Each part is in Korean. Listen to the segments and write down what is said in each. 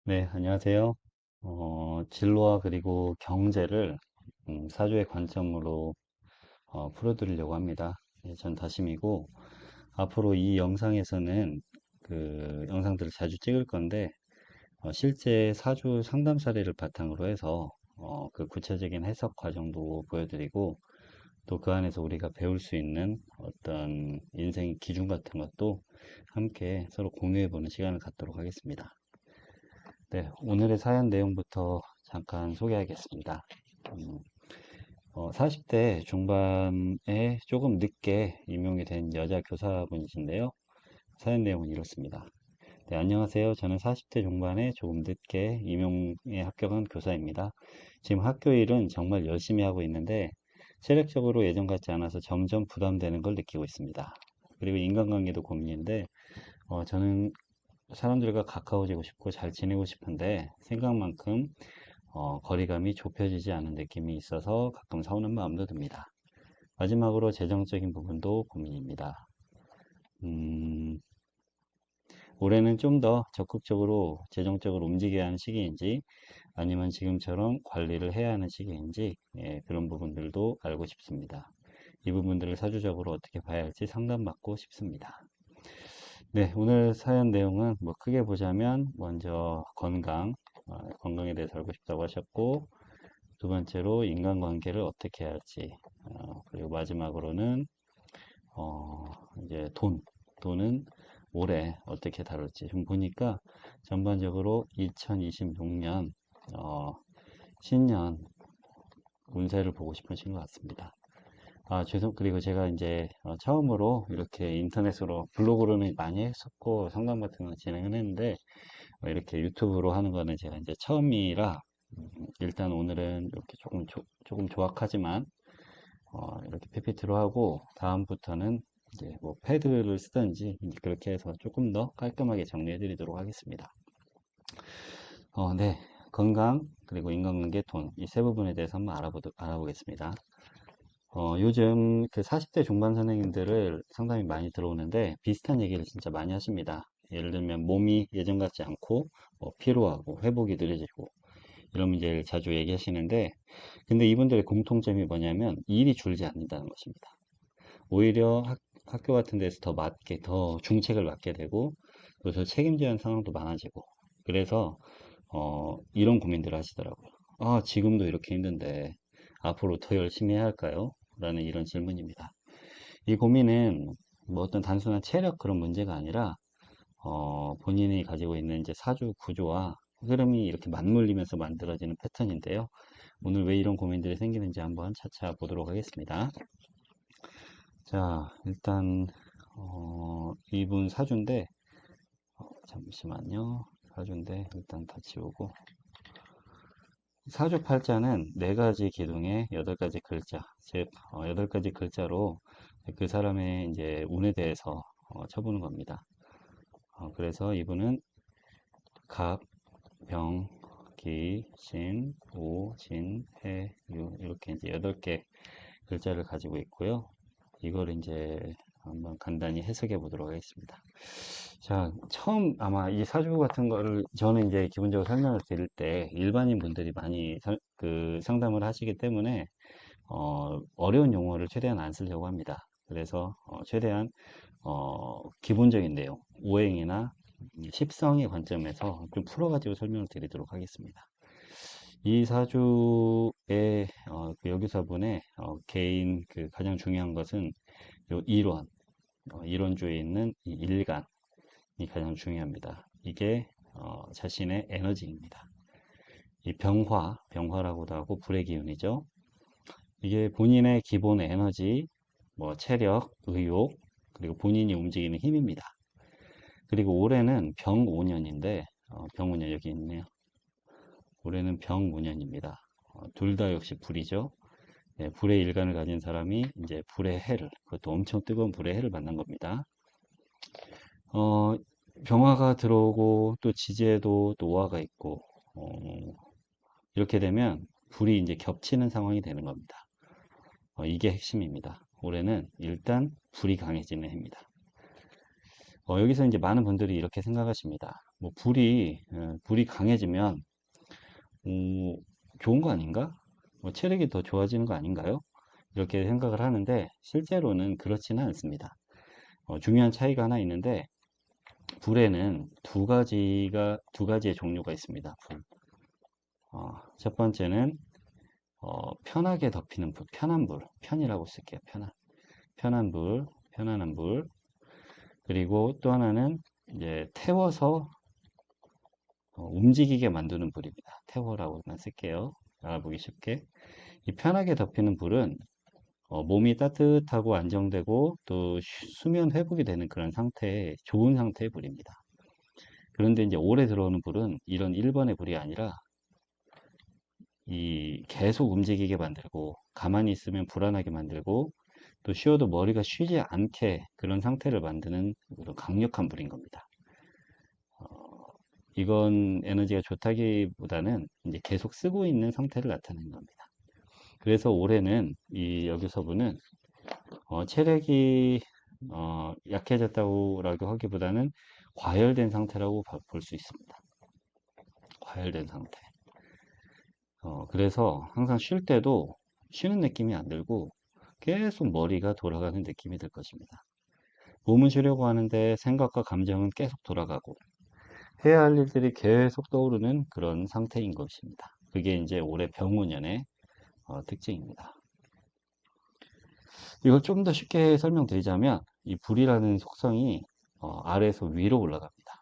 네, 안녕하세요. 진로와 그리고 경제를 사주의 관점으로 풀어드리려고 합니다. 예, 전 다심이고, 앞으로 이 영상에서는 그 영상들을 자주 찍을 건데, 실제 사주 상담 사례를 바탕으로 해서 그 구체적인 해석 과정도 보여드리고, 또 그 안에서 우리가 배울 수 있는 어떤 인생 기준 같은 것도 함께 서로 공유해보는 시간을 갖도록 하겠습니다. 네, 오늘의 사연 내용부터 잠깐 소개하겠습니다. 음, 40대 중반에 조금 늦게 임용이 된 여자 교사분이신데요. 사연 내용은 이렇습니다. 네, 안녕하세요. 저는 40대 중반에 조금 늦게 임용에 합격한 교사입니다. 지금 학교 일은 정말 열심히 하고 있는데 체력적으로 예전 같지 않아서 점점 부담되는 걸 느끼고 있습니다. 그리고 인간관계도 고민인데 저는 사람들과 가까워지고 싶고 잘 지내고 싶은데 생각만큼 거리감이 좁혀지지 않은 느낌이 있어서 가끔 서운한 마음도 듭니다. 마지막으로 재정적인 부분도 고민입니다. 음, 올해는 좀 더 적극적으로 재정적으로 움직여야 하는 시기인지 아니면 지금처럼 관리를 해야 하는 시기인지 그런 부분들도 알고 싶습니다. 이 부분들을 사주적으로 어떻게 봐야 할지 상담받고 싶습니다. 네, 오늘 사연 내용은 뭐 크게 보자면 먼저 건강에 대해서 알고 싶다고 하셨고 두 번째로 인간관계를 어떻게 해야 할지 그리고 마지막으로는 어, 이제 돈은 올해 어떻게 다룰지 좀 보니까 전반적으로 2026년 신년 운세를 보고 싶으신 것 같습니다. 그리고 제가 이제 처음으로 이렇게 인터넷으로 블로그로는 많이 했었고 상담 같은 거 진행을 했는데 이렇게 유튜브로 하는 거는 제가 이제 처음이라 일단 오늘은 이렇게 조금 조악하지만 이렇게 PPT로 하고 다음부터는 이제 뭐 패드를 쓰든지 이제 그렇게 해서 조금 더 깔끔하게 정리해 드리도록 하겠습니다. 네. 건강 그리고 인간관계 돈 이 세 부분에 대해서 한번 알아보겠습니다. 요즘 그 40대 중반 선생님들을 상당히 많이 들어오는데 비슷한 얘기를 진짜 많이 하십니다. 예를 들면 몸이 예전 같지 않고 피로하고 회복이 느려지고 이런 문제를 자주 얘기하시는데 근데 이분들의 공통점이 뭐냐면 일이 줄지 않는다는 것입니다. 오히려 학교 같은 데서 더 중책을 맡게 되고 그래서 책임져야 하는 상황도 많아지고 그래서 이런 고민들을 하시더라고요. 지금도 이렇게 힘든데 앞으로 더 열심히 해야 할까요? 라는 이런 질문입니다. 이 고민은 뭐 어떤 단순한 체력 그런 문제가 아니라 본인이 가지고 있는 이제 사주 구조와 흐름이 이렇게 맞물리면서 만들어지는 패턴인데요. 오늘 왜 이런 고민들이 생기는지 한번 차차 보도록 하겠습니다. 자, 일단 이분 사주인데 잠시만요. 사주인데 일단 다 지우고 사주 팔자는 네 가지 기둥에 여덟 가지 글자, 즉 여덟 가지 글자로 그 사람의 이제 운에 대해서 쳐보는 겁니다. 그래서 이분은 갑, 병, 기, 신, 오, 진, 해, 유 이렇게 이제 여덟 개 글자를 가지고 있고요. 이걸 이제 한번 간단히 해석해 보도록 하겠습니다. 자, 처음 아마 이 사주 같은 거를 저는 이제 기본적으로 설명을 드릴 때 일반인 분들이 많이 그 상담을 하시기 때문에 어려운 용어를 최대한 안 쓰려고 합니다. 그래서 최대한 기본적인 내용, 오행이나 십성의 관점에서 좀 풀어가지고 설명을 드리도록 하겠습니다. 이 사주의 그 여기서분의 개인 그 가장 중요한 것은 요 이론주에 있는 이 일간이 가장 중요합니다. 이게 자신의 에너지입니다. 이 병화라고도 하고 불의 기운이죠. 이게 본인의 기본의 에너지, 뭐 체력, 의욕, 그리고 본인이 움직이는 힘입니다. 그리고 올해는 병5년인데 병5년 여기 있네요. 올해는 병5년입니다. 둘 다 역시 불이죠. 네, 불의 일간을 가진 사람이 이제 불의 해를, 그것도 엄청 뜨거운 불의 해를 만난 겁니다. 어, 병화가 들어오고 또 지지에도 또 오화가 있고 이렇게 되면 불이 이제 겹치는 상황이 되는 겁니다. 이게 핵심입니다. 올해는 일단 불이 강해지는 해입니다. 여기서 이제 많은 분들이 이렇게 생각하십니다. 뭐 불이 강해지면 좋은 거 아닌가? 뭐 체력이 더 좋아지는 거 아닌가요? 이렇게 생각을 하는데 실제로는 그렇지는 않습니다. 중요한 차이가 하나 있는데 불에는 두 가지의 종류가 있습니다. 첫 번째는 편하게 덮이는 불, 편한 불, 편이라고 쓸게요. 편한 불, 편안한 불. 그리고 또 하나는 이제 태워서 움직이게 만드는 불입니다. 태워라고만 쓸게요. 알아보기 쉽게. 이 편하게 덮이는 불은 몸이 따뜻하고 안정되고 또 수면 회복이 되는 그런 상태의 좋은 상태의 불입니다. 그런데 이제 오래 들어오는 불은 이런 1번의 불이 아니라 이 계속 움직이게 만들고 가만히 있으면 불안하게 만들고 또 쉬어도 머리가 쉬지 않게 그런 상태를 만드는 그런 강력한 불인 겁니다. 이건 에너지가 좋다기보다는 이제 계속 쓰고 있는 상태를 나타내는 겁니다. 그래서 올해는 이 여기서부는 체력이 약해졌다고 하기보다는 과열된 상태라고 볼 수 있습니다. 과열된 상태. 그래서 항상 쉴 때도 쉬는 느낌이 안 들고 계속 머리가 돌아가는 느낌이 들 것입니다. 몸은 쉬려고 하는데 생각과 감정은 계속 돌아가고 해야 할 일들이 계속 떠오르는 그런 상태인 것입니다. 그게 이제 올해 병오년의 특징입니다. 이걸 좀 더 쉽게 설명드리자면 이 불이라는 속성이 아래에서 위로 올라갑니다.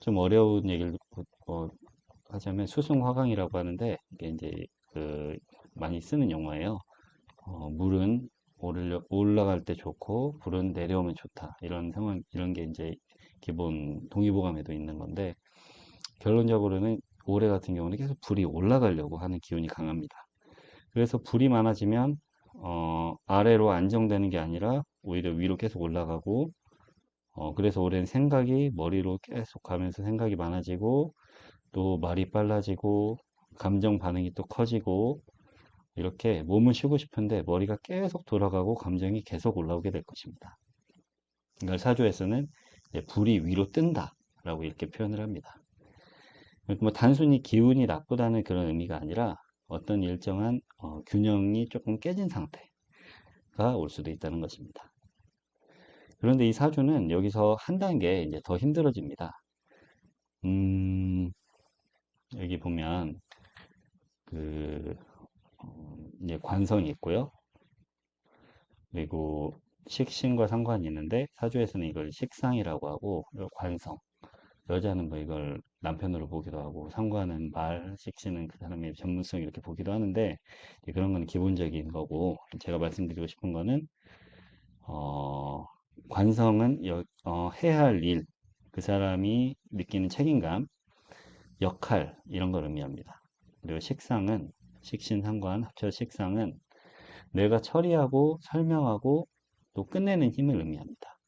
좀 어려운 얘기를 하자면 수승화강이라고 하는데 이게 이제 그 많이 쓰는 용어예요. 물은 올라갈 때 좋고 불은 내려오면 좋다. 이런 상황, 이런 게 이제 기본 동의보감에도 있는 건데 결론적으로는 올해 같은 경우는 계속 불이 올라가려고 하는 기운이 강합니다. 그래서 불이 많아지면 아래로 안정되는 게 아니라 오히려 위로 계속 올라가고 그래서 올해는 생각이 머리로 계속 가면서 생각이 많아지고 또 말이 빨라지고 감정 반응이 또 커지고 이렇게 몸은 쉬고 싶은데 머리가 계속 돌아가고 감정이 계속 올라오게 될 것입니다. 이걸 사주에서는 불이 위로 뜬다 라고 이렇게 표현을 합니다. 뭐 단순히 기운이 나쁘다는 그런 의미가 아니라 어떤 일정한 균형이 조금 깨진 상태가 올 수도 있다는 것입니다. 그런데 이 사주는 여기서 한 단계 이제 더 힘들어집니다. 여기 보면 그 이제 관성이 있고요. 그리고 식신과 상관이 있는데 사주에서는 이걸 식상이라고 하고 이걸 관성. 여자는 뭐 이걸 남편으로 보기도 하고 상관은 말, 식신은 그 사람의 전문성 이렇게 보기도 하는데 그런 건 기본적인 거고 제가 말씀드리고 싶은 거는 어, 관성은 해야 할 일, 그 사람이 느끼는 책임감, 역할 이런 걸 의미합니다. 그리고 식상은 식신 상관 합쳐 식상은 내가 처리하고 설명하고 또 끝내는 힘을 의미합니다.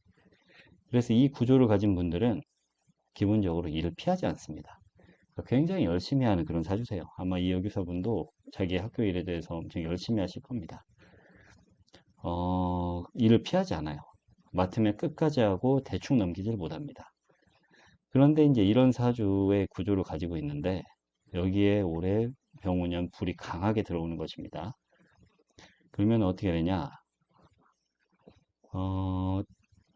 그래서 이 구조를 가진 분들은 기본적으로 일을 피하지 않습니다. 굉장히 열심히 하는 그런 사주세요. 아마 이 여기서분도 자기 학교 일에 대해서 엄청 열심히 하실 겁니다. 일을 피하지 않아요. 맡으면 끝까지 하고 대충 넘기질 못합니다. 그런데 이제 이런 사주의 구조를 가지고 있는데 여기에 올해 병오년 불이 강하게 들어오는 것입니다. 그러면 어떻게 되냐?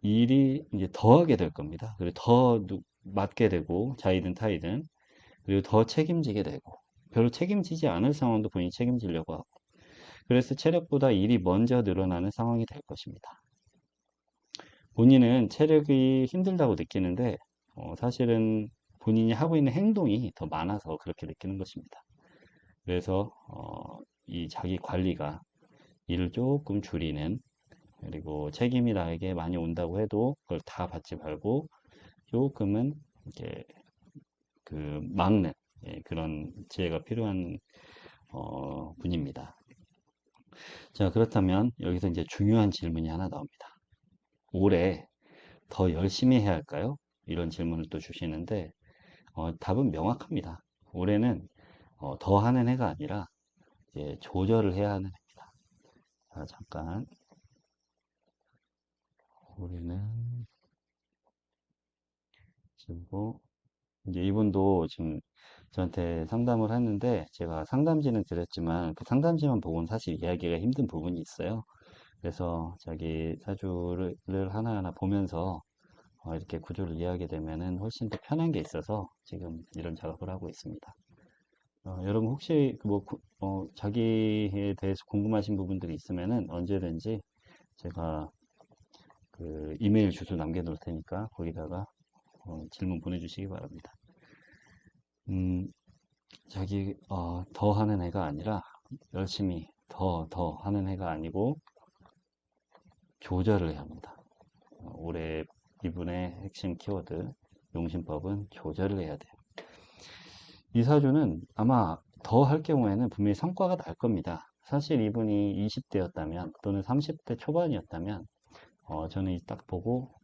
일이 이제 더 하게 될 겁니다. 그리고 더 맡게 되고 자이든 타이든 그리고 더 책임지게 되고 별로 책임지지 않을 상황도 본인이 책임지려고 하고 그래서 체력보다 일이 먼저 늘어나는 상황이 될 것입니다. 본인은 체력이 힘들다고 느끼는데 사실은 본인이 하고 있는 행동이 더 많아서 그렇게 느끼는 것입니다. 그래서 이 자기 관리가 일을 조금 줄이는 그리고 책임이 나에게 많이 온다고 해도 그걸 다 받지 말고 조금은 이렇게 그 막는 그런 지혜가 필요한 분입니다. 자, 그렇다면 여기서 이제 중요한 질문이 하나 나옵니다. 올해 더 열심히 해야 할까요? 이런 질문을 또 주시는데 답은 명확합니다. 올해는 더 하는 해가 아니라 이제 조절을 해야 하는 해입니다. 자, 잠깐 올해는 지우고 이제 이분도 지금 저한테 상담을 했는데 제가 상담지는 드렸지만 그 상담지만 보고는 사실 이야기가 힘든 부분이 있어요. 그래서 자기 사주를 하나하나 보면서 이렇게 구조를 이해하게 되면은 훨씬 더 편한 게 있어서 지금 이런 작업을 하고 있습니다. 여러분 혹시 자기에 대해서 궁금하신 부분들이 있으면은 언제든지 제가 그 이메일 주소 남겨놓을 테니까 거기다가 질문 보내주시기 바랍니다. 음, 더 하는 애가 아니라 열심히 더 하는 애가 아니고 조절을 해야 합니다. 올해 이분의 핵심 키워드 용신법은 조절을 해야 돼요. 이 사주는 아마 더 할 경우에는 분명히 성과가 날 겁니다. 사실 이분이 20대였다면 또는 30대 초반이었다면 저는 딱 보고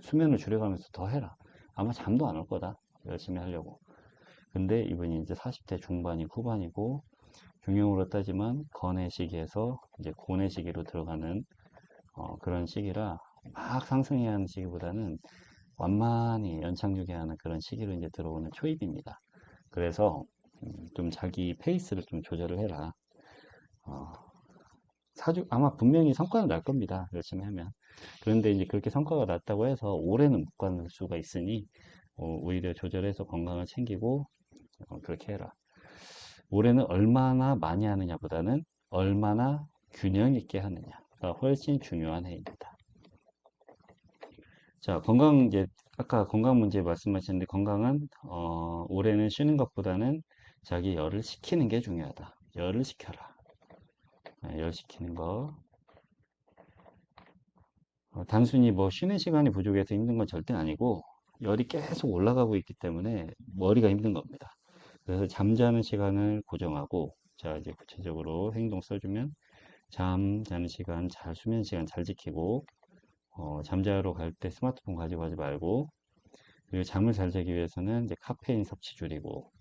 수면을 줄여가면서 더 해라. 아마 잠도 안 올 거다. 열심히 하려고. 근데 이분이 이제 40대 중반이 후반이고 경영으로 따지면 건의 시기에서 이제 고의 시기로 들어가는 그런 시기라 막 상승해야 하는 시기보다는 완만히 연착륙해야 하는 그런 시기로 이제 들어오는 초입입니다. 그래서 좀 자기 페이스를 좀 조절을 해라. 어, 아마 분명히 성과는 날 겁니다. 열심히 하면. 그런데 이제 그렇게 성과가 났다고 해서 올해는 못 가는 수가 있으니 오히려 조절해서 건강을 챙기고 그렇게 해라. 올해는 얼마나 많이 하느냐보다는 얼마나 균형 있게 하느냐가 훨씬 중요한 해입니다. 자, 이제 아까 건강 문제 말씀하셨는데 건강은 올해는 쉬는 것보다는 자기 열을 식히는 게 중요하다. 열을 식혀라. 열 식히는 거. 단순히 뭐 쉬는 시간이 부족해서 힘든 건 절대 아니고 열이 계속 올라가고 있기 때문에 머리가 힘든 겁니다. 그래서 잠자는 시간을 고정하고 자 이제 구체적으로 행동 써주면 잠자는 시간 수면 시간 잘 지키고 잠자러 갈 때 스마트폰 가지고 가지 말고 그리고 잠을 잘 자기 위해서는 이제 카페인 섭취 줄이고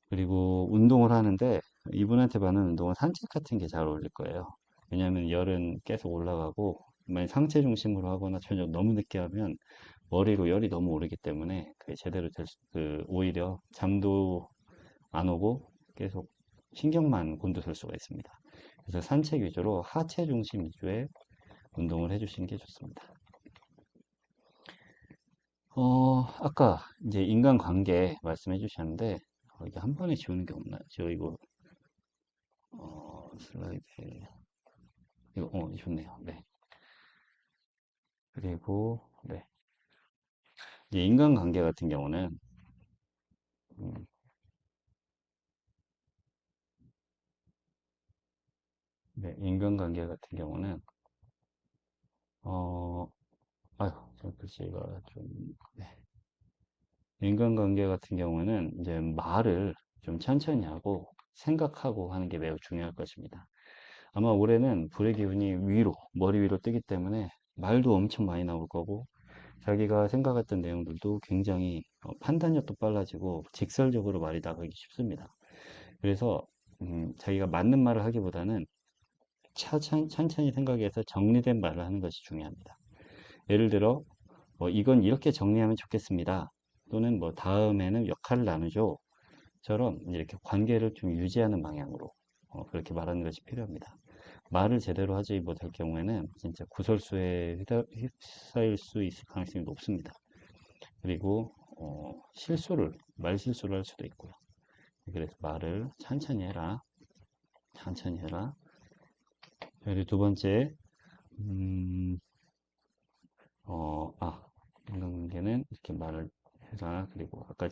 그리고 운동을 하는데 이분한테 받는 운동은 산책 같은 게 잘 어울릴 거예요. 왜냐하면 열은 계속 올라가고 만약 상체 중심으로 하거나 저녁 너무 늦게 하면 머리로 열이 너무 오르기 때문에 그게 제대로 오히려 잠도 안 오고 계속 신경만 곤두설 수가 있습니다. 그래서 산책 위주로 하체 중심 위주의 운동을 해주시는 게 좋습니다. 아까 이제 인간관계 말씀해 주셨는데 이게 한 번에 지우는 게 없나요? 저 이거 슬라이드 이거 좋네요. 네. 그리고 네. 이제 인간관계 같은 경우는 음, 네, 인간관계 같은 경우는 어 아유 저 글씨가 좀 네. 인간관계 같은 경우는 이제 말을 좀 천천히 하고 생각하고 하는 게 매우 중요할 것입니다. 아마 올해는 불의 기운이 머리 위로 뜨기 때문에 말도 엄청 많이 나올 거고 자기가 생각했던 내용들도 굉장히 판단력도 빨라지고 직설적으로 말이 나가기 쉽습니다. 그래서 자기가 맞는 말을 하기보다는 천천히 생각해서 정리된 말을 하는 것이 중요합니다. 예를 들어 이건 이렇게 정리하면 좋겠습니다. 또는 뭐 다음에는 역할을 나누죠. 처럼 이렇게 관계를 좀 유지하는 방향으로 그렇게 말하는 것이 필요합니다. 말을 제대로 하지 못할 경우에는 진짜 구설수에 휩싸일 수 있을 가능성이 높습니다. 그리고 말 실수를 할 수도 있고요. 그래서 말을 천천히 해라. 천천히 해라. 그리고 두 번째, 음, 인간관계는 이렇게 말을 해라. 그리고 아까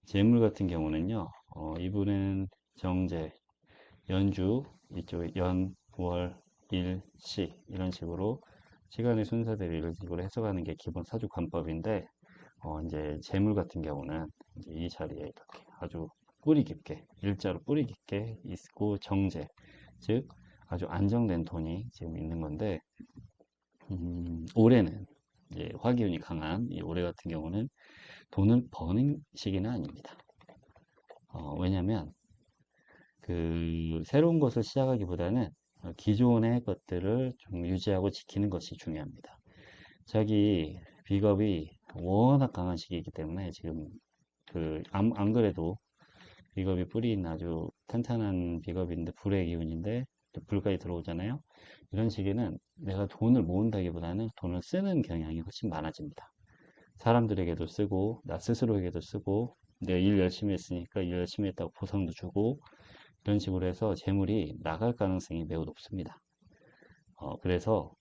재물 같은 경우는요, 이분은 정제, 연주, 이쪽 월, 일, 시 이런 식으로 시간의 순서대로 이런 식으로 해석하는 게 기본 사주관법인데 이제 재물 같은 경우는 이제 이 자리에 이렇게 아주 뿌리 깊게 일자로 뿌리 깊게 있고 정제 즉 아주 안정된 돈이 지금 있는 건데 올해는 이제 화기운이 강한 이 올해 같은 경우는 돈을 버는 시기는 아닙니다. 왜냐면 새로운 것을 시작하기보다는 기존의 것들을 좀 유지하고 지키는 것이 중요합니다. 자기 비겁이 워낙 강한 시기이기 때문에 지금 안 그래도 비겁이 뿌리인 아주 탄탄한 비겁인데 불의 기운인데 불까지 들어오잖아요. 이런 시기는 내가 돈을 모은다기보다는 돈을 쓰는 경향이 훨씬 많아집니다. 사람들에게도 쓰고 나 스스로에게도 쓰고 내가 일 열심히 했으니까 일 열심히 했다고 보상도 주고 이런 식으로 해서 재물이 나갈 가능성이 매우 높습니다. 그래서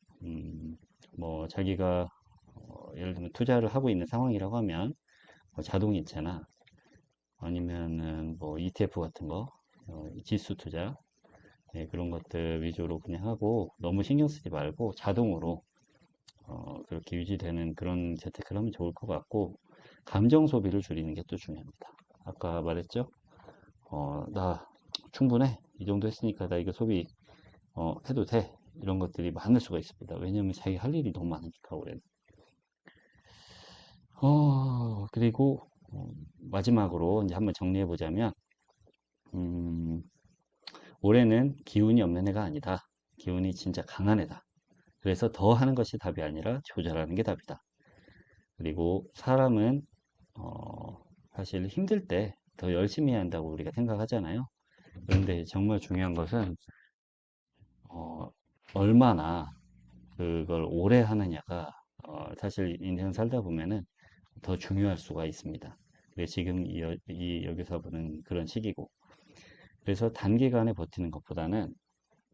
뭐 자기가 예를 들면 투자를 하고 있는 상황이라고 하면 뭐 자동이체나 아니면은 뭐 ETF 같은 거 지수 투자 그런 것들 위주로 그냥 하고 너무 신경 쓰지 말고 자동으로 그렇게 유지되는 그런 재테크를 하면 좋을 것 같고 감정 소비를 줄이는 게 또 중요합니다. 아까 말했죠? 나 충분해. 이 정도 했으니까 나 이거 소비 해도 돼. 이런 것들이 많을 수가 있습니다. 왜냐면 자기 할 일이 너무 많으니까 올해는. 그리고 마지막으로 이제 한번 정리해 보자면 음, 올해는 기운이 없는 해가 아니다. 기운이 진짜 강한 해다. 그래서 더 하는 것이 답이 아니라 조절하는 게 답이다. 그리고 사람은 어, 사실 힘들 때 더 열심히 해야 한다고 우리가 생각하잖아요. 그런데 정말 중요한 것은 어, 얼마나 그걸 오래 하느냐가 사실 인생 살다 보면은 더 중요할 수가 있습니다. 그래서 지금 여기서 보는 그런 시기고 그래서 단기간에 버티는 것보다는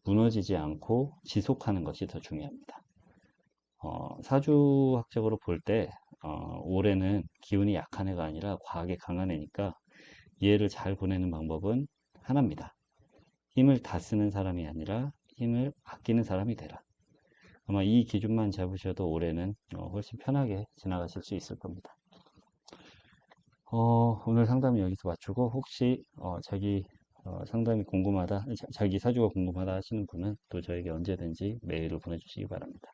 무너지지 않고 지속하는 것이 더 중요합니다. 사주학적으로 볼 때, 올해는 기운이 약한 애가 아니라 과하게 강한 애니까 얘를 잘 보내는 방법은 하나입니다. 힘을 다 쓰는 사람이 아니라 힘을 아끼는 사람이 되라. 아마 이 기준만 잡으셔도 올해는 훨씬 편하게 지나가실 수 있을 겁니다. 오늘 상담은 여기서 마치고 혹시 자기 상담이 궁금하다, 자기 사주가 궁금하다 하시는 분은 또 저에게 언제든지 메일을 보내주시기 바랍니다.